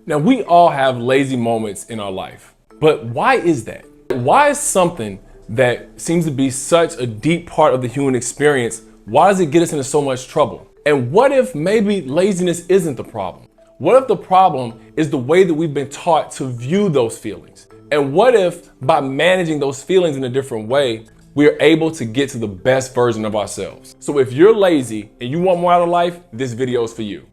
Now, we all have lazy moments in our life, but why is that? Why is something that seems to be such a deep part of the human experience, why does it get us into so much trouble? And what if maybe laziness isn't the problem? What if the problem is the way that we've been taught to view those feelings? And what if by managing those feelings in a different way, we're able to get to the best version of ourselves? So if you're lazy and you want more out of life, this video is for you.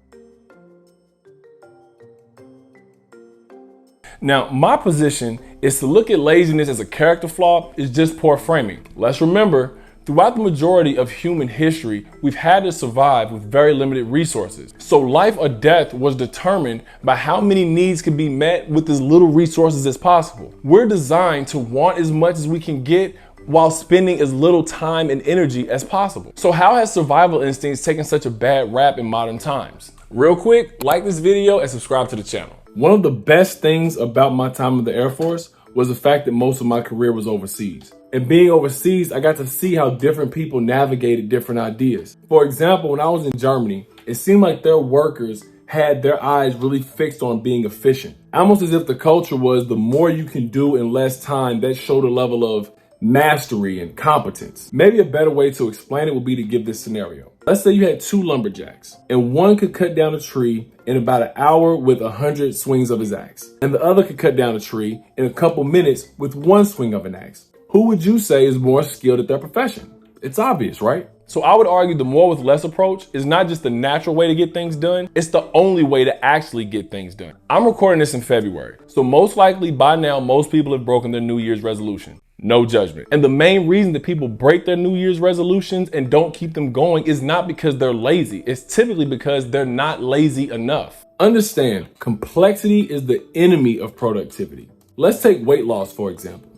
Now, my position is to look at laziness as a character flaw is just poor framing. Let's remember, throughout the majority of human history, we've had to survive with very limited resources. So life or death was determined by how many needs can be met with as little resources as possible. We're designed to want as much as we can get while spending as little time and energy as possible. So how has survival instincts taken such a bad rap in modern times? Real quick, like this video and subscribe to the channel. One of the best things about my time in the Air Force was the fact that most of my career was overseas. And being overseas, I got to see how different people navigated different ideas. For example, when I was in Germany, it seemed like their workers had their eyes really fixed on being efficient. Almost as if the culture was the more you can do in less time, that showed a level of mastery and competence. Maybe a better way to explain it would be to give this scenario. Let's say you had two lumberjacks and one could cut down a tree in about an hour with 100 swings of his axe. And the other could cut down a tree in a couple minutes with one swing of an axe. Who would you say is more skilled at their profession? It's obvious, right? So I would argue the more with less approach is not just the natural way to get things done, it's the only way to actually get things done. I'm recording this in February, so most likely by now most people have broken their New Year's resolution. No judgment. And the main reason that people break their New Year's resolutions and don't keep them going is not because they're lazy. It's typically because they're not lazy enough. Understand, complexity is the enemy of productivity. Let's take weight loss, for example.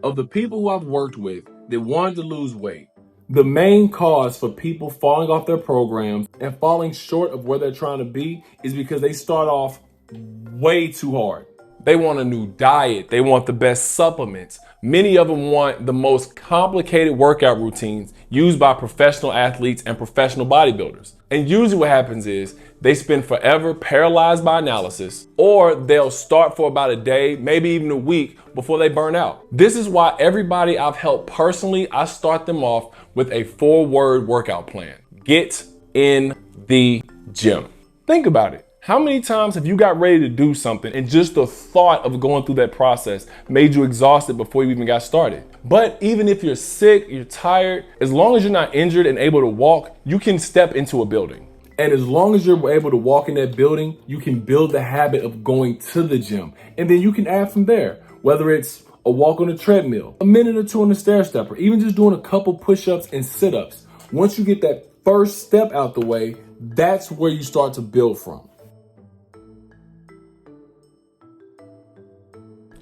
Of the people who I've worked with that wanted to lose weight, the main cause for people falling off their programs and falling short of where they're trying to be is because they start off way too hard. They want a new diet. They want the best supplements. Many of them want the most complicated workout routines used by professional athletes and professional bodybuilders. And usually what happens is they spend forever paralyzed by analysis, or they'll start for about a day, maybe even a week before they burn out. This is why everybody I've helped personally, I start them off with a 4-word workout plan. Get in the gym. Think about it. How many times have you got ready to do something and just the thought of going through that process made you exhausted before you even got started? But even if you're sick, you're tired, as long as you're not injured and able to walk, you can step into a building. And as long as you're able to walk in that building, you can build the habit of going to the gym. And then you can add from there, whether it's a walk on a treadmill, a minute or two on the stair step, or even just doing a couple push-ups and sit-ups. Once you get that first step out the way, that's where you start to build from.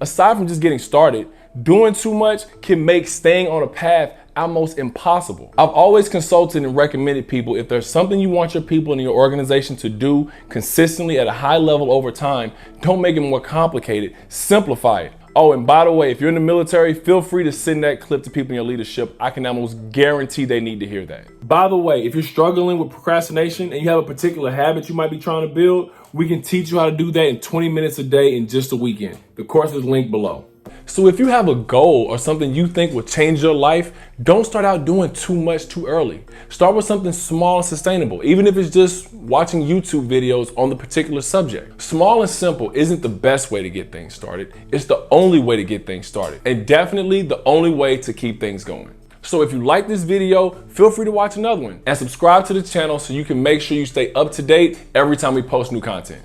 Aside from just getting started, doing too much can make staying on a path almost impossible. I've always consulted and recommended people, if there's something you want your people in your organization to do consistently at a high level over time, don't make it more complicated, simplify it. Oh, and by the way, if you're in the military, feel free to send that clip to people in your leadership. I can almost guarantee they need to hear that. By the way, if you're struggling with procrastination and you have a particular habit you might be trying to build, we can teach you how to do that in 20 minutes a day in just a weekend. The course is linked below. So if you have a goal or something you think will change your life, don't start out doing too much too early. Start with something small and sustainable, even if it's just watching YouTube videos on the particular subject. Small and simple isn't the best way to get things started. It's the only way to get things started, and definitely the only way to keep things going. So if you like this video, feel free to watch another one and subscribe to the channel so you can make sure you stay up to date every time we post new content.